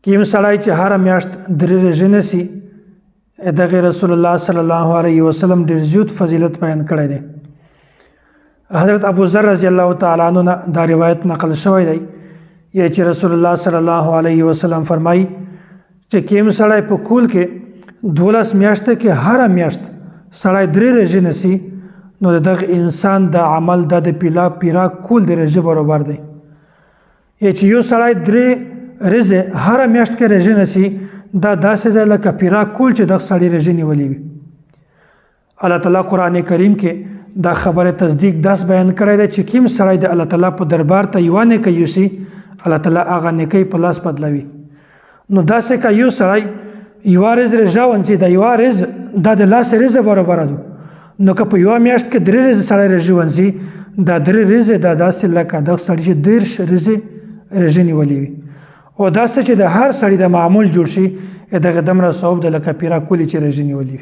کیم سړی چې هر میاشت درې ورځې نیسي دغه رسول الله صلی الله علیه وسلم ډېر زیات فضیلت بیان کړی دی. حضرت ابو ذر رضی الله تعالی عنہ دا روایت نقل شوی دی چې رسول الله صلی الله علیه وسلم فرمایي چې کیم سړی په کول کې 12 میاشتې کې هر میاشت سړی درې ورځې نیسي نو دغه انسان د عمل د پیرا کول د ورځې برابر دی. چې یو سړی درې ورځې هر میاشت کې ورځې نیسي دا داسې دی لکه پیرا کول چې دغه سړی ورځې نیولې وي. الله تعالی قرآن کریم کې دا خبره تصدیق داس بیان کړی دی چې کیم سړی د الله تعالی په دربار ته یو نیکی یوسي الله تعالی هغه نیکی په لاس بدلوي. نو داسې که یو سړی یو ورځ روژه ونیسي د یو ورځ دا د لاس ورځې برابر ده. نو که په یوه میاشت کې درې ورځې سړی روژه ونیسي دا درې ورځې دا داسې لکه دغه سړي چې 10 ورځې روژه نیولې وي. او داسې چې د هر سړي د معمول جوړ شي دغه دومره ثواب د لکه پیرا کولی چې روژه نیولې وي.